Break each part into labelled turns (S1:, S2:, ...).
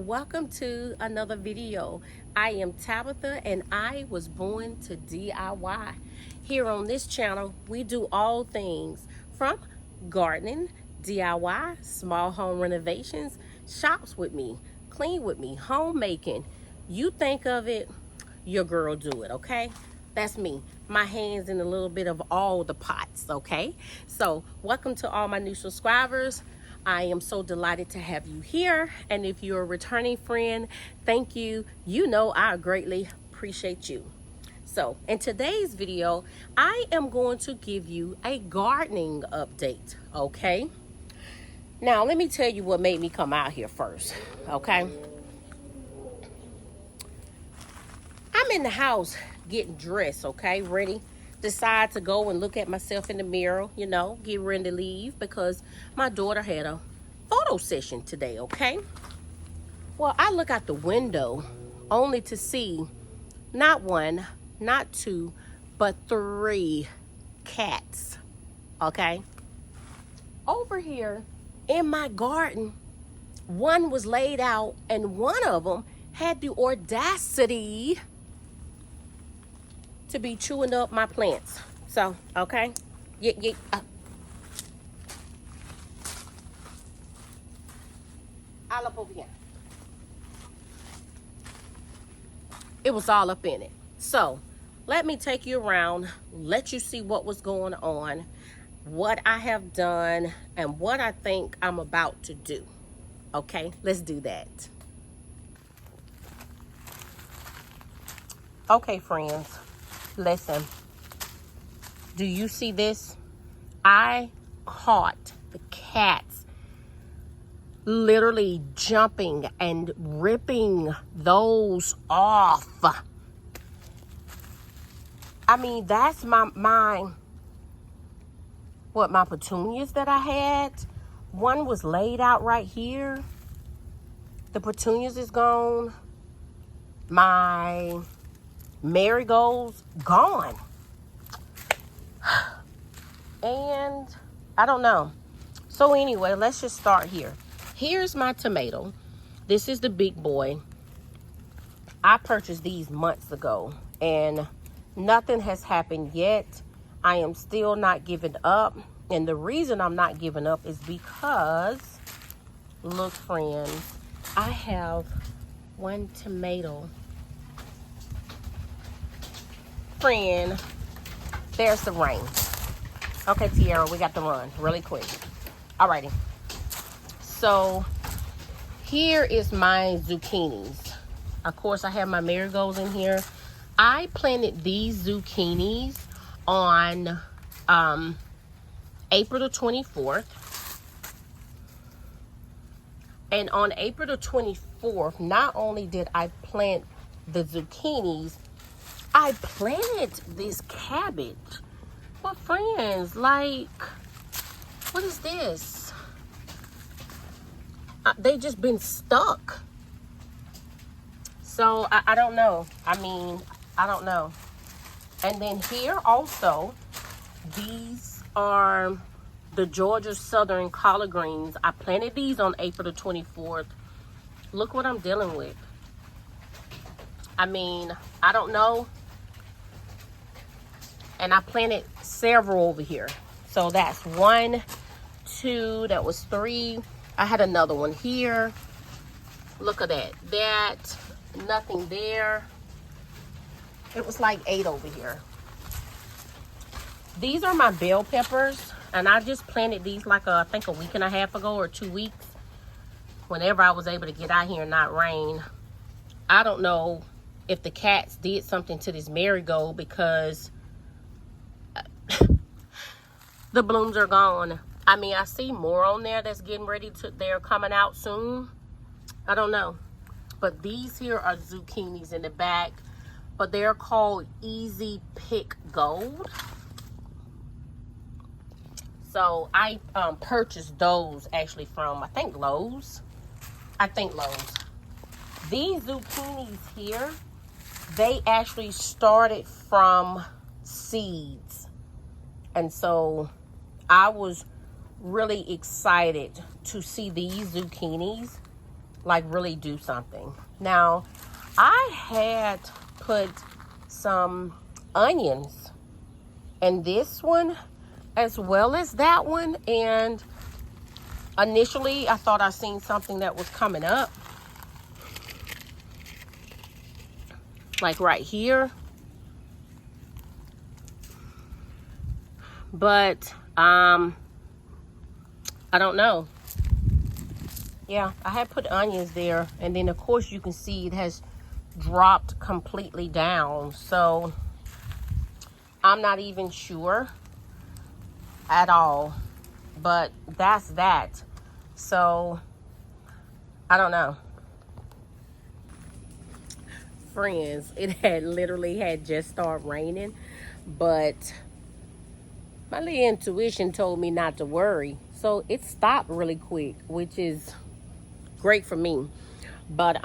S1: welcome to another video. I am Tabitha and I was born to DIY. Here on this channel, we do all things from gardening, DIY, small home renovations, shops with me, clean with me, homemaking. You think of it, your girl do it, okay? That's me. My hands in a little bit of all the pots, okay? So welcome to all my new subscribers. I am so delighted to have you here. And if you're a returning friend, thank you. You know I greatly appreciate you. So in today's video, I am going to give you a gardening update, okay? Now, let me tell you what made me come out here first, okay? I'm in the house getting dressed, okay, ready. Decide to go and look at myself in the mirror, you know, get ready to leave because my daughter had a photo session today, okay? Well, I look out the window only to see not one, not two, but 3 cats, okay? Over here in my garden, one was laid out and one of them had the audacity to be chewing up my plants. So, okay. All up over here. It was all up in it. So, let me take you around, let you see what was going on, what I have done, and what I think I'm about to do. Okay, let's do that. Okay, friends. Listen, do you see this? I caught the cats literally jumping and ripping those off. I mean, that's my petunias that I had. One was laid out right here. The petunias is gone. My marigolds gone. And I don't know. So anyway, let's just start here. Here's my tomato. This is the big boy. I purchased these months ago and nothing has happened yet. I am still not giving up. And the reason I'm not giving up is because, look friends, I have one tomato. Friend, there's the rain. Okay, Tiara, we got to run really quick. Alrighty. So here is my zucchinis. Of course, I have my marigolds in here. I planted these zucchinis on April the 24th. And on April the 24th, not only did I plant the zucchinis, I planted this cabbage. But friends, like, what is this? They just been stuck. So I don't know. I mean, I don't know. And then here also, these are the Georgia Southern collard greens. I planted these on April the 24th. Look what I'm dealing with. I mean, I don't know. And I planted several over here. So that's 1, 2, that was 3. I had another one here. Look at that. That, nothing there. It was like 8 over here. These are my bell peppers. And I just planted these like, I think a week and a half ago or 2 weeks. Whenever I was able to get out here and not rain. I don't know if the cats did something to this marigold because the blooms are gone. I mean, I see more on there that's getting ready to, they're coming out soon. I don't know. But these here are zucchinis in the back. But they're called Easy Pick Gold. So I purchased those actually from, I think Lowe's. These zucchinis here, they actually started from seeds. And so I was really excited to see these zucchinis like really do something. Now, I had put some onions in this one as well as that one, and initially I thought I seen something that was coming up, like right here, but I don't know. Yeah, I had put onions there, and then of course you can see it has dropped completely down, so I'm not even sure at all, but that's that. So I don't know. Friends, it had literally had just started raining, but my little intuition told me not to worry, so it stopped really quick, which is great for me. But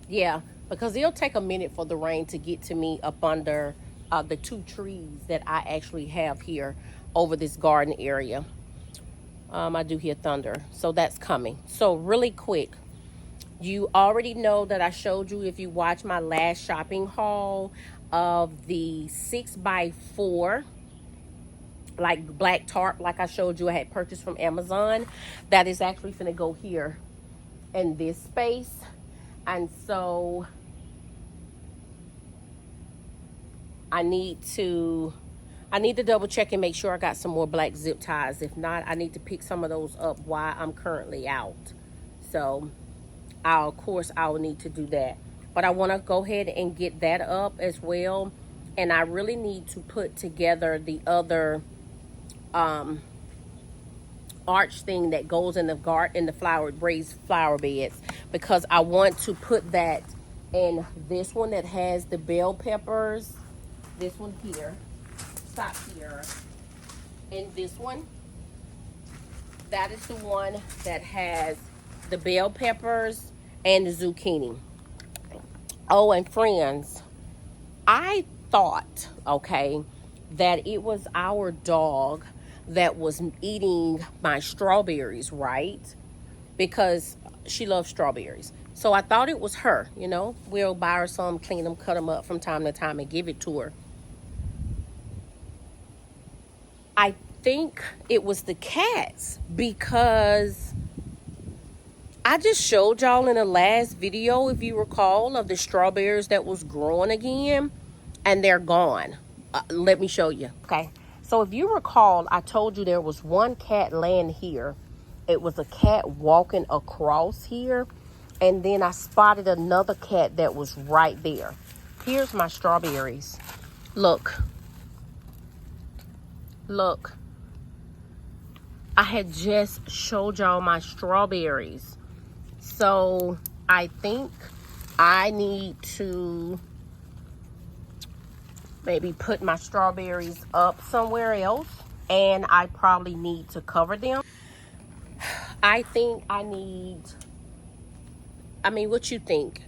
S1: yeah, because it'll take a minute for the rain to get to me up under the 2 trees that I actually have here over this garden area. I do hear thunder, so that's coming. So really quick, you already know that I showed you, if you watch my last shopping haul, of the 6x4 like black tarp, like I showed you I had purchased from Amazon. That is actually gonna go here in this space. And so I need to double check and make sure I got some more black zip ties. If not, I need to pick some of those up while I'm currently out. So of course I will need to do that, but I want to go ahead and get that up as well. And I really need to put together the other arch thing that goes in the garden, in the raised flower beds, because I want to put that in this one that has the bell peppers. This one here, stop here, and this one, that is the one that has the bell peppers and the zucchini. Oh, and friends, I thought, okay, that it was our dog that was eating my strawberries, right? Because she loves strawberries. So I thought it was her, you know. We'll buy her some, clean them, cut them up from time to time and give it to her. I think it was the cats, because I just showed y'all in the last video, if you recall, of the strawberries that was growing again, and they're gone. Let me show you. Okay, so if you recall, I told you there was one cat laying here. It was a cat walking across here, and then I spotted another cat that was right there. Here's my strawberries. Look. Look. I had just showed y'all my strawberries. So I think I need to maybe put my strawberries up somewhere else, and I probably need to cover them. I think I need, I mean, what you think?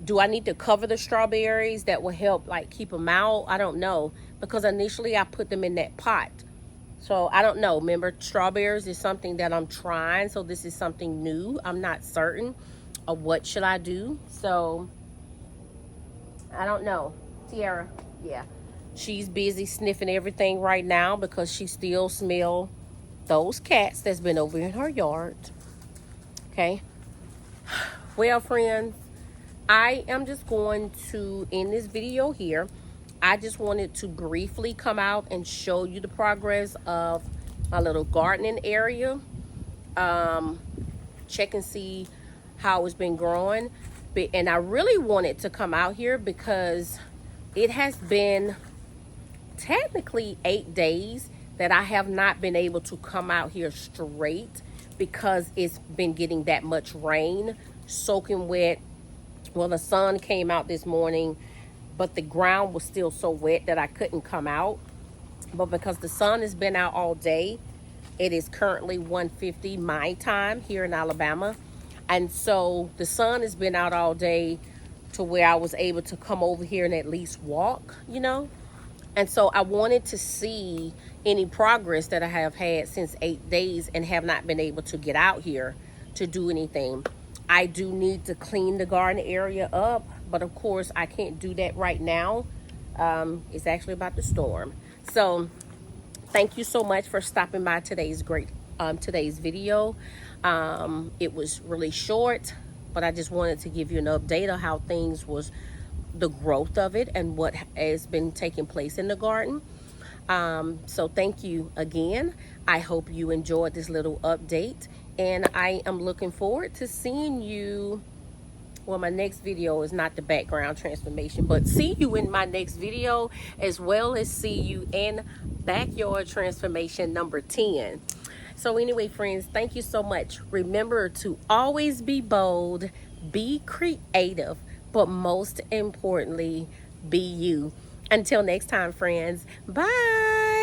S1: Do I need to cover the strawberries? That will help like keep them out? I don't know, because initially I put them in that pot. So I don't know. Remember, strawberries is something that I'm trying, so this is something new. I'm not certain of what should I do. So I don't know. Tiara, yeah, she's busy sniffing everything right now because she still smells those cats that's been over in her yard. Okay. Well, friends, I am just going to end this video here. I just wanted to briefly come out and show you the progress of my little gardening area. Check and see how it's been growing. And I really wanted to come out here because it has been technically 8 days that I have not been able to come out here straight, because it's been getting that much rain, soaking wet. Well, the sun came out this morning, but the ground was still so wet that I couldn't come out. But because the sun has been out all day, it is currently 1:50 my time here in Alabama. And so the sun has been out all day to where I was able to come over here and at least walk, you know. And so I wanted to see any progress that I have had since 8 days and have not been able to get out here to do anything. I do need to clean the garden area up, but of course I can't do that right now. It's actually about the storm. So thank you so much for stopping by today's video. It was really short, but I just wanted to give you an update of how things was, the growth of it, and what has been taking place in the garden. So thank you again. I hope you enjoyed this little update, and I am looking forward to seeing you. Well, my next video is not the background transformation, but see you in my next video, as well as see you in backyard transformation number 10. So anyway, friends, thank you so much. Remember to always be bold, be creative, but most importantly, be you. Until next time, friends. Bye.